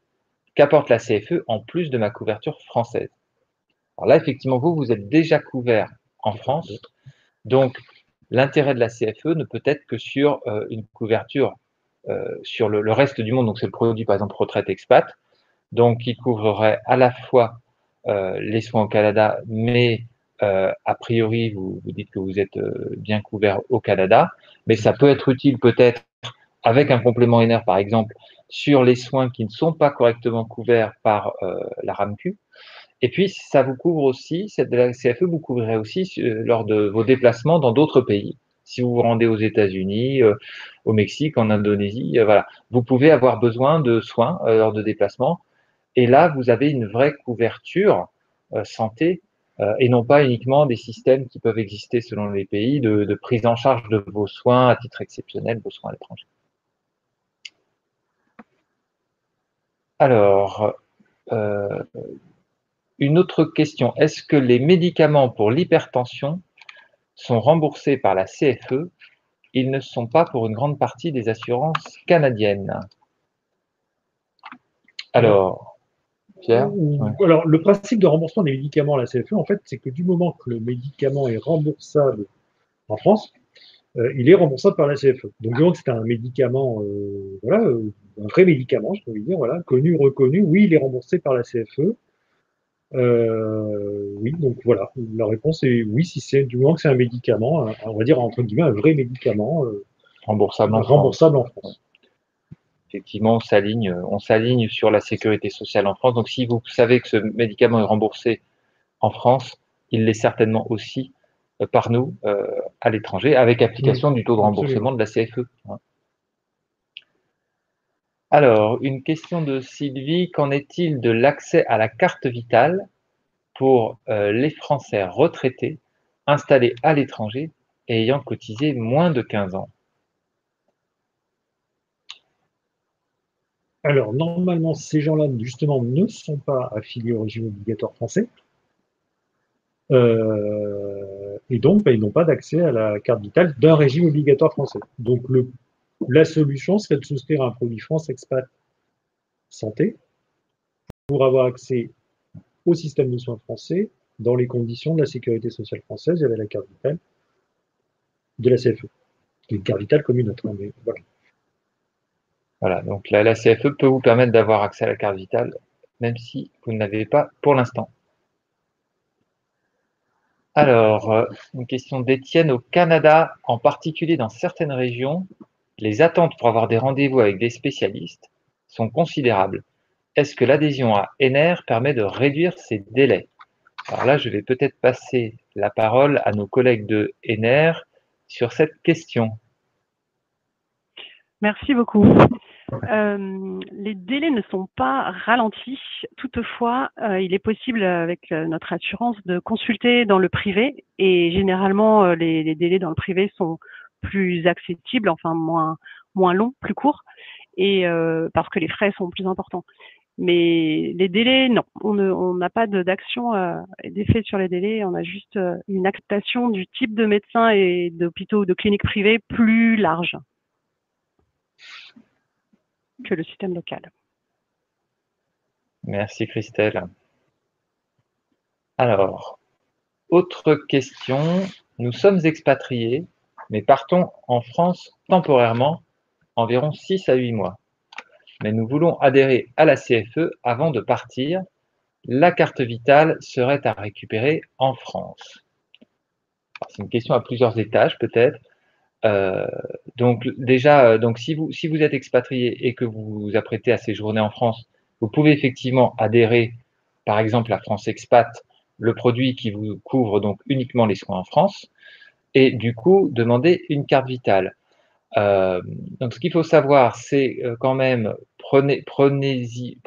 Qu'apporte la CFE en plus de ma couverture française? Alors là, effectivement, vous êtes déjà couvert en France, donc l'intérêt de la CFE ne peut être que sur une couverture sur le reste du monde. Donc c'est le produit, par exemple, retraite expat, donc qui couvrerait à la fois les soins au Canada, mais a priori, vous dites que vous êtes bien couvert au Canada, mais ça peut être utile peut-être avec un complément NR, par exemple, sur les soins qui ne sont pas correctement couverts par la RAMQ. Et puis, ça vous couvre aussi, la CFE vous couvrirait aussi lors de vos déplacements dans d'autres pays. Si vous vous rendez aux États-Unis, au Mexique, en Indonésie, voilà. Vous pouvez avoir besoin de soins lors de déplacements. Et là, vous avez une vraie couverture santé et non pas uniquement des systèmes qui peuvent exister selon les pays de prise en charge de vos soins à titre exceptionnel, vos soins à l'étranger. Alors, une autre question. Est-ce que les médicaments pour l'hypertension sont remboursés par la CFE? Ils ne sont pas pour une grande partie des assurances canadiennes. Alors, Pierre? Alors, le principe de remboursement des médicaments à la CFE, en fait, c'est que du moment que le médicament est remboursable en France, il est remboursable par la CFE. Donc, du moment que c'est un médicament, voilà, un vrai médicament, je peux dire, voilà, connu, reconnu, oui, il est remboursé par la CFE. Oui, donc voilà, la réponse est oui, si c'est du moment que c'est un médicament, on va dire entre guillemets un vrai médicament remboursable en France. Effectivement, on s'aligne sur la sécurité sociale en France. Donc, si vous savez que ce médicament est remboursé en France, il l'est certainement aussi par nous à l'étranger, avec application du taux de remboursement de la CFE. Alors, une question de Sylvie. Qu'en est-il de l'accès à la carte vitale pour les Français retraités installés à l'étranger et ayant cotisé moins de 15 ans? Alors, normalement, ces gens-là, justement, ne sont pas affiliés au régime obligatoire français. Et donc, ils n'ont pas d'accès à la carte vitale d'un régime obligatoire français. Donc, la solution serait de souscrire un produit France Expat Santé pour avoir accès au système de soins français dans les conditions de la sécurité sociale française. Il y avait la carte vitale de la CFE, qui est une carte vitale comme une autre. Mais voilà. Voilà, donc la CFE peut vous permettre d'avoir accès à la carte vitale, même si vous ne l'avez pas pour l'instant. Alors, une question d'Étienne. Au Canada, en particulier dans certaines régions, les attentes pour avoir des rendez-vous avec des spécialistes sont considérables. Est-ce que l'adhésion à ENER permet de réduire ces délais? Alors là, je vais peut-être passer la parole à nos collègues de ENER sur cette question. Merci beaucoup. Les délais ne sont pas ralentis. Toutefois, il est possible avec notre assurance de consulter dans le privé et généralement les délais dans le privé sont plus accessibles, enfin moins longs, plus courts, et parce que les frais sont plus importants. Mais les délais, non, on n'a pas d'action d'effet sur les délais. On a juste une acceptation du type de médecin et d'hôpitaux ou de cliniques privées plus large que le système local. Merci Christelle. Alors, autre question. Nous sommes expatriés, mais partons en France temporairement, environ 6 à 8 mois. Mais nous voulons adhérer à la CFE avant de partir. La carte vitale serait à récupérer en France. C'est une question à plusieurs étages peut-être. Donc déjà, si vous êtes expatrié et que vous vous apprêtez à séjourner en France, vous pouvez effectivement adhérer, par exemple à France Expat, le produit qui vous couvre donc uniquement les soins en France, et du coup demander une carte vitale. Donc ce qu'il faut savoir, c'est quand même prenez-y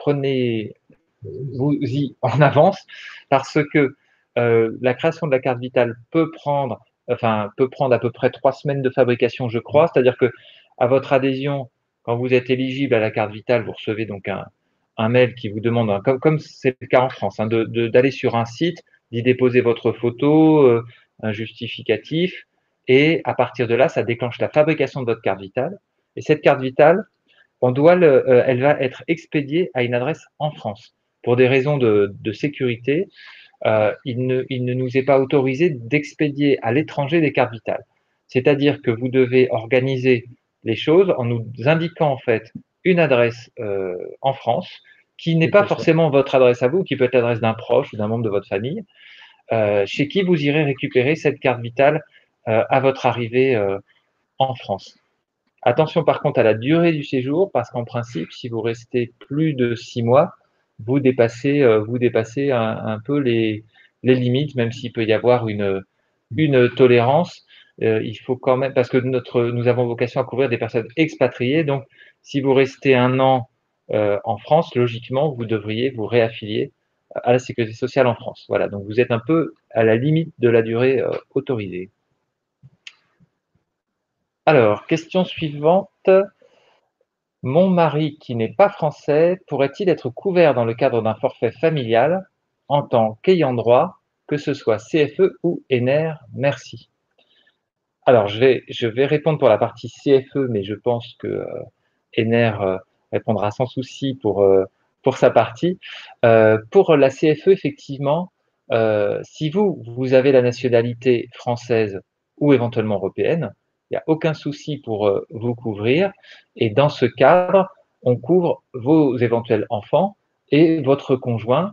en avance, parce que la création de la carte vitale peut prendre à peu près 3 semaines de fabrication, je crois. C'est-à-dire que à votre adhésion, quand vous êtes éligible à la carte vitale, vous recevez donc un mail qui vous demande, comme c'est le cas en France, d'aller sur un site, d'y déposer votre photo, un justificatif, et à partir de là, ça déclenche la fabrication de votre carte vitale. Et cette carte vitale, elle va être expédiée à une adresse en France. Pour des raisons de sécurité, il ne nous est pas autorisé d'expédier à l'étranger des cartes vitales. C'est-à-dire que vous devez organiser les choses en nous indiquant en fait une adresse en France qui n'est pas forcément votre adresse à vous, qui peut être l'adresse d'un proche ou d'un membre de votre famille, chez qui vous irez récupérer cette carte vitale à votre arrivée en France. Attention par contre à la durée du séjour, parce qu'en principe, si vous restez plus de 6 mois, vous dépassez un peu les limites, même s'il peut y avoir une tolérance. Il faut quand même, parce que nous avons vocation à couvrir des personnes expatriées, donc si vous restez 1 an en France, logiquement, vous devriez vous réaffilier à la sécurité sociale en France. Voilà, donc vous êtes un peu à la limite de la durée autorisée. Alors, question suivante. Mon mari, qui n'est pas français, pourrait-il être couvert dans le cadre d'un forfait familial en tant qu'ayant droit, que ce soit CFE ou ENER? Merci. Alors, je vais répondre pour la partie CFE, mais je pense que ENER répondra sans souci pour sa partie. Pour la CFE, effectivement, si vous avez la nationalité française ou éventuellement européenne, il n'y a aucun souci pour vous couvrir. Et dans ce cadre, on couvre vos éventuels enfants et votre conjoint,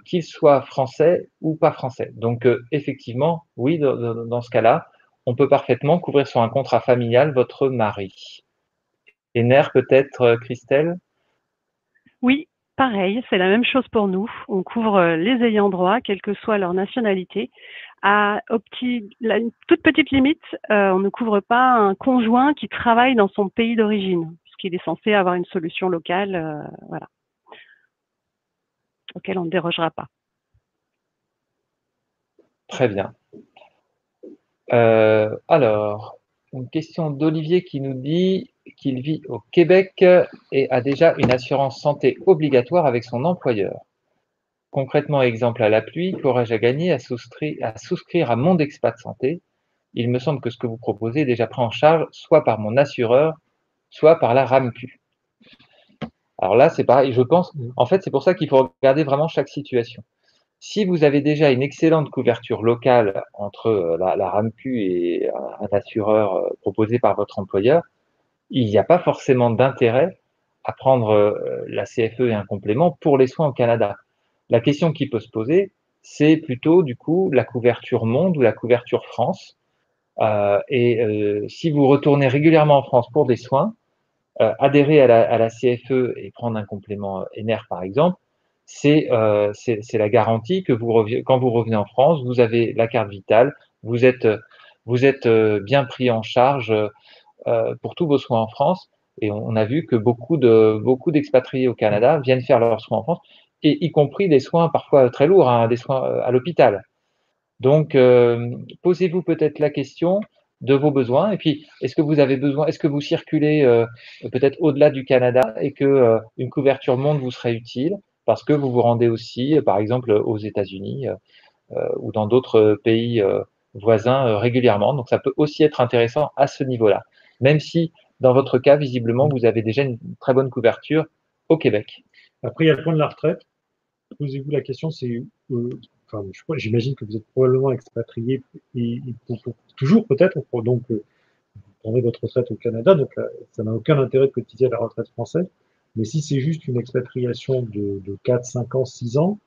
qu'il soit français ou pas français. Donc, effectivement, oui, dans ce cas-là, on peut parfaitement couvrir sur un contrat familial votre mari. ENER peut-être, Christelle? Oui, pareil, c'est la même chose pour nous. On couvre les ayants droit, quelle que soit leur nationalité. Une toute petite limite, on ne couvre pas un conjoint qui travaille dans son pays d'origine, puisqu'il est censé avoir une solution locale, voilà, auquel on ne dérogera pas. Très bien. Alors, une question d'Olivier qui nous dit qu'il vit au Québec et a déjà une assurance santé obligatoire avec son employeur. Concrètement, exemple à la pluie, qu'aurais-je à gagner à souscrire à Monde Expat Santé? Il me semble que ce que vous proposez est déjà pris en charge soit par mon assureur, soit par la RAMQ. Alors là, c'est pareil, je pense, en fait, c'est pour ça qu'il faut regarder vraiment chaque situation. Si vous avez déjà une excellente couverture locale entre la RAMQ et un assureur proposé par votre employeur, il n'y a pas forcément d'intérêt à prendre la CFE et un complément pour les soins au Canada. La question qui peut se poser, c'est plutôt du coup la couverture monde ou la couverture France. Si vous retournez régulièrement en France pour des soins, adhérer à la CFE et prendre un complément ENER par exemple, c'est la garantie que quand vous revenez en France, vous avez la carte vitale, vous êtes bien pris en charge pour tous vos soins en France. Et on a vu que beaucoup d'expatriés au Canada viennent faire leurs soins en France, et y compris des soins parfois très lourds, hein, des soins à l'hôpital. Donc, posez-vous peut-être la question de vos besoins. Et puis, est-ce que vous avez besoin, est-ce que vous circulez peut-être au-delà du Canada et que une couverture monde vous serait utile parce que vous vous rendez aussi, par exemple, aux États-Unis ou dans d'autres pays voisins régulièrement. Donc, ça peut aussi être intéressant à ce niveau-là, même si dans votre cas, visiblement, vous avez déjà une très bonne couverture au Québec. Après, il y a le point de la retraite. Posez-vous la question, c'est, enfin, j'imagine que vous êtes probablement expatrié et toujours peut-être, donc vous prendrez votre retraite au Canada, donc ça n'a aucun intérêt de cotiser à la retraite française. Mais si c'est juste une expatriation de 4, 5 ans, 6 ans,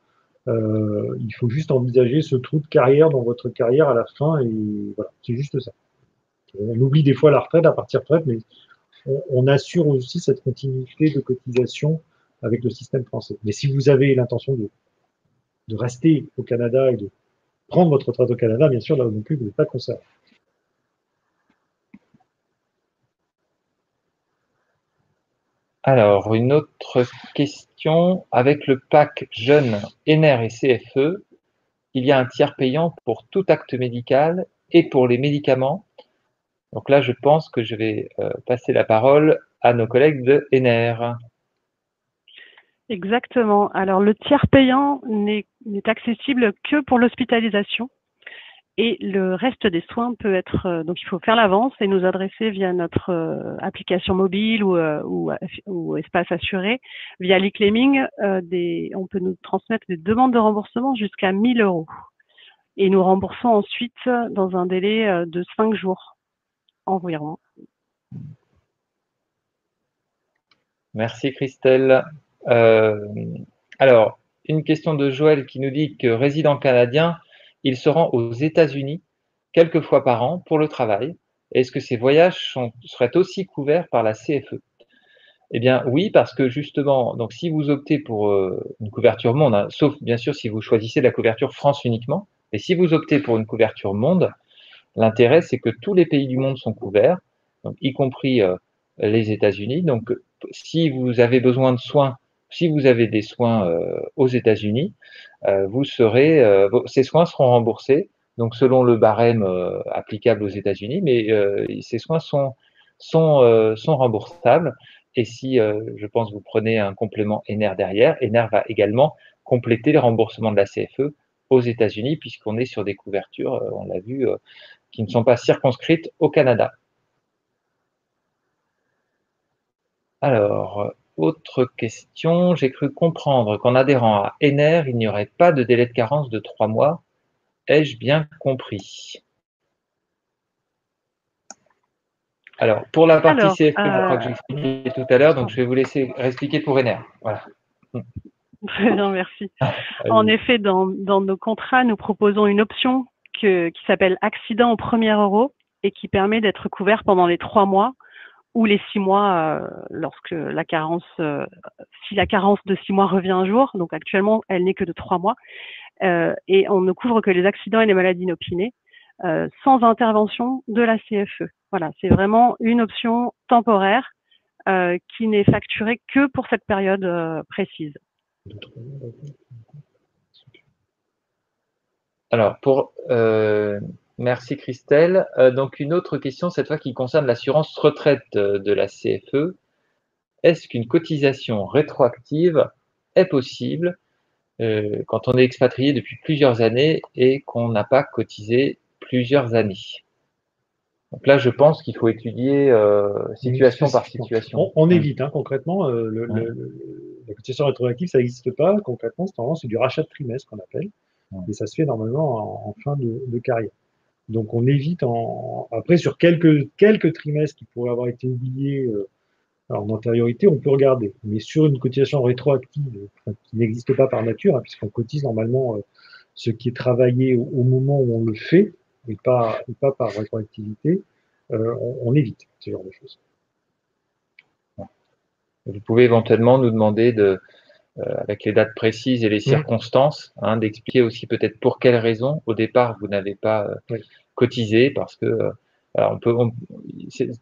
il faut juste envisager ce trou de carrière dans votre carrière à la fin, et voilà, c'est juste ça. On oublie des fois la retraite, à partir de retraite, mais on assure aussi cette continuité de cotisation avec le système français. Mais si vous avez l'intention de rester au Canada et de prendre votre retraite au Canada, bien sûr, là non plus, vous n'êtes pas concerné. Alors, une autre question. Avec le pack Jeunes, ENER et CFE, il y a un tiers payant pour tout acte médical et pour les médicaments. Donc là, je pense que je vais passer la parole à nos collègues de ENER. Exactement. Alors, le tiers payant n'est accessible que pour l'hospitalisation. Et le reste des soins peut être, donc il faut faire l'avance et nous adresser via notre application mobile ou espace assuré. Via l'e-claiming, on peut nous transmettre des demandes de remboursement jusqu'à 1 000 €. Et nous remboursons ensuite dans un délai de 5 jours environ. Merci Christelle. Alors, une question de Joël qui nous dit que résident canadien, il se rend aux États-Unis quelques fois par an pour le travail. Est-ce que ces voyages seraient aussi couverts par la CFE? Eh bien oui, parce que justement, donc si vous optez pour une couverture monde, hein, sauf bien sûr si vous choisissez la couverture France uniquement, mais si vous optez pour une couverture monde, l'intérêt c'est que tous les pays du monde sont couverts, donc, y compris les États-Unis. Donc si vous avez besoin de soins, si vous avez des soins aux États-Unis, ces soins seront remboursés, donc selon le barème applicable aux États-Unis, mais ces soins sont remboursables. Et si, je pense, vous prenez un complément ENER derrière, ENER va également compléter les remboursements de la CFE aux États-Unis, puisqu'on est sur des couvertures, on l'a vu, qui ne sont pas circonscrites au Canada. Alors, autre question. J'ai cru comprendre qu'en adhérant à ENER, il n'y aurait pas de délai de carence de 3 mois. Ai-je bien compris? Alors, pour la partie CFE, je crois que j'ai expliqué tout à l'heure, donc je vais vous laisser expliquer pour ENER. Voilà. Très bien, merci. En effet, dans nos contrats, nous proposons une option qui s'appelle accident au premier euro et qui permet d'être couvert pendant les 3 mois ou les 6 mois lorsque la carence, si la carence de 6 mois revient un jour. Donc actuellement, elle n'est que de 3 mois. Et on ne couvre que les accidents et les maladies inopinées sans intervention de la CFE. Voilà, c'est vraiment une option temporaire qui n'est facturée que pour cette période précise. Alors, merci Christelle. Donc, une autre question, cette fois qui concerne l'assurance retraite de la CFE. Est-ce qu'une cotisation rétroactive est possible quand on est expatrié depuis plusieurs années et qu'on n'a pas cotisé plusieurs années? Donc là, je pense qu'il faut étudier situation par situation. On évite, hein, concrètement, Ouais. la cotisation rétroactive, ça n'existe pas. Concrètement, c'est du rachat de trimestre qu'on appelle. Ouais. Et ça se fait normalement en fin de carrière. Donc on évite après sur quelques trimestres qui pourraient avoir été oubliés en antériorité, on peut regarder. Mais sur une cotisation rétroactive qui n'existe pas par nature, hein, puisqu'on cotise normalement ce qui est travaillé au moment où on le fait, et pas par rétroactivité, on évite ce genre de choses. Vous pouvez éventuellement nous demander avec les dates précises et les circonstances, hein, d'expliquer aussi peut-être pour quelles raisons au départ vous n'avez pas cotisé, parce que alors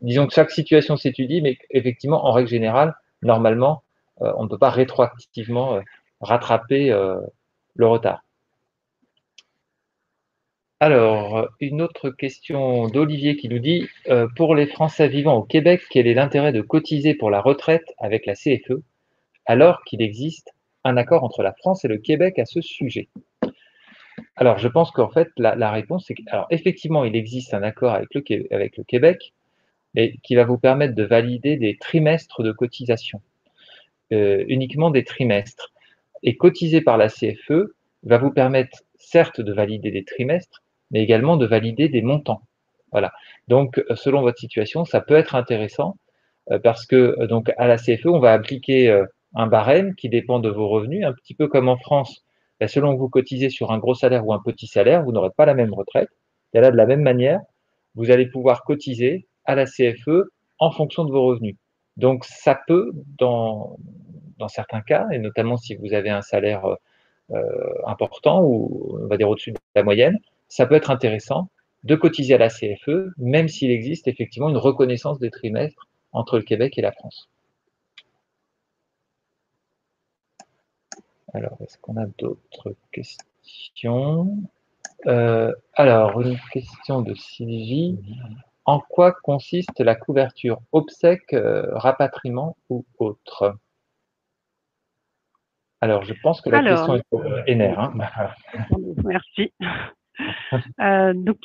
disons que chaque situation s'étudie, mais effectivement, en règle générale, normalement, on ne peut pas rétroactivement rattraper le retard. Alors, une autre question d'Olivier qui nous dit pour les Français vivant au Québec, quel est l'intérêt de cotiser pour la retraite avec la CFE alors qu'il existe un accord entre la France et le Québec à ce sujet? Alors, je pense qu'en fait, la réponse est effectivement, il existe un accord avec le Québec, et qui va vous permettre de valider des trimestres de cotisation, uniquement des trimestres. Et cotiser par la CFE va vous permettre, certes, de valider des trimestres, mais également de valider des montants. Voilà. Donc, selon votre situation, ça peut être intéressant parce que donc à la CFE, on va appliquer un barème qui dépend de vos revenus, un petit peu comme en France. Selon que vous cotisez sur un gros salaire ou un petit salaire, vous n'aurez pas la même retraite. Et là, de la même manière, vous allez pouvoir cotiser à la CFE en fonction de vos revenus. Donc, ça peut, dans certains cas, et notamment si vous avez un salaire important ou on va dire au-dessus de la moyenne, ça peut être intéressant de cotiser à la CFE, même s'il existe effectivement une reconnaissance des trimestres entre le Québec et la France. Alors, est-ce qu'on a d'autres questions? Alors, une question de Sylvie. En quoi consiste la couverture obsèques, rapatriement ou autre? Alors, je pense que la question est pour Ener. Hein. Merci. Donc,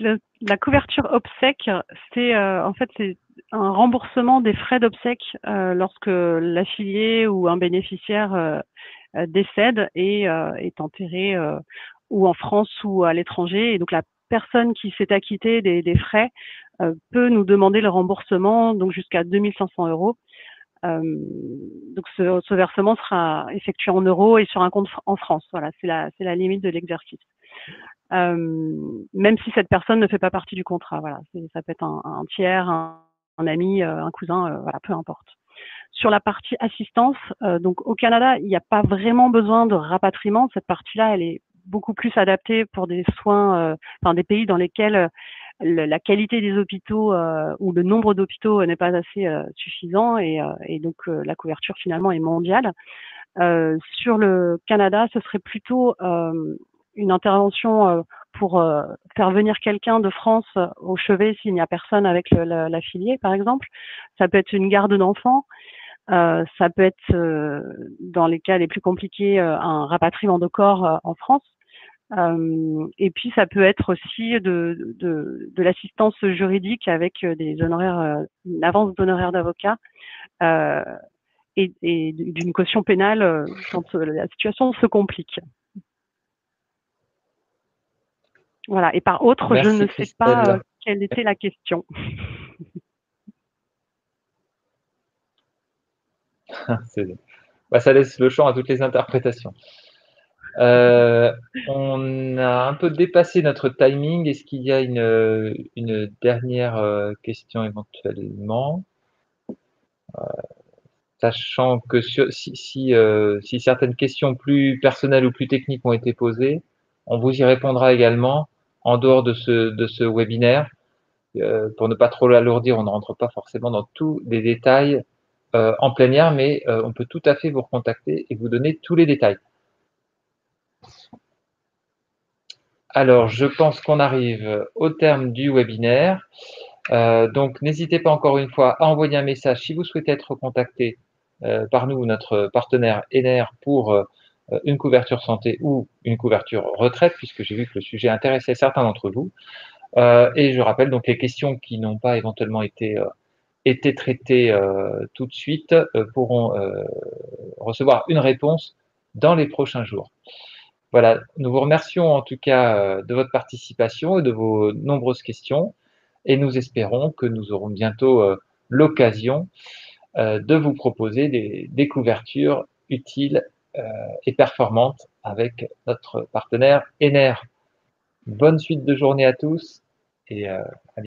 la couverture obsèques, c'est en fait c'est un remboursement des frais d'obsèques lorsque l'affilié ou un bénéficiaire décède et est enterré ou en France ou à l'étranger. Et donc, la personne qui s'est acquittée des frais peut nous demander le remboursement, donc jusqu'à 2 500 €. Donc, ce versement sera effectué en euros et sur un compte en France. Voilà, c'est la limite de l'exercice. Même si cette personne ne fait pas partie du contrat. Voilà, ça peut être un tiers, un ami, un cousin, voilà, peu importe. Sur la partie assistance, donc au Canada, il n'y a pas vraiment besoin de rapatriement. Cette partie-là, elle est beaucoup plus adaptée pour des soins, des pays dans lesquels la qualité des hôpitaux ou le nombre d'hôpitaux n'est pas assez suffisant et donc la couverture finalement est mondiale. Sur le Canada, ce serait plutôt une intervention pour faire venir quelqu'un de France au chevet s'il n'y a personne avec l'affilié, par exemple. Ça peut être une garde d'enfants. Ça peut être, dans les cas les plus compliqués, un rapatriement de corps en France. Et puis, ça peut être aussi de l'assistance juridique avec des honoraires, une avance d'honoraires d'avocat et d'une caution pénale quand la situation se complique. Voilà. Et par autre, merci, je ne sais pas quelle était la question. Ça laisse le champ à toutes les interprétations. On a un peu dépassé notre timing. Est-ce qu'il y a une dernière question éventuellement? Sachant que si certaines questions plus personnelles ou plus techniques ont été posées, on vous y répondra également en dehors de ce webinaire. Pour ne pas trop l'alourdir, on ne rentre pas forcément dans tous les détails en plénière, mais on peut tout à fait vous recontacter et vous donner tous les détails. Alors, je pense qu'on arrive au terme du webinaire. Donc, n'hésitez pas encore une fois à envoyer un message si vous souhaitez être contacté par nous, notre partenaire Ener, pour une couverture santé ou une couverture retraite, puisque j'ai vu que le sujet intéressait certains d'entre vous. Et je rappelle donc les questions qui n'ont pas éventuellement été traitées tout de suite pourront recevoir une réponse dans les prochains jours. Voilà, nous vous remercions en tout cas de votre participation et de vos nombreuses questions et nous espérons que nous aurons bientôt l'occasion de vous proposer des couvertures utiles et performantes avec notre partenaire Ener. Bonne suite de journée à tous et à bientôt.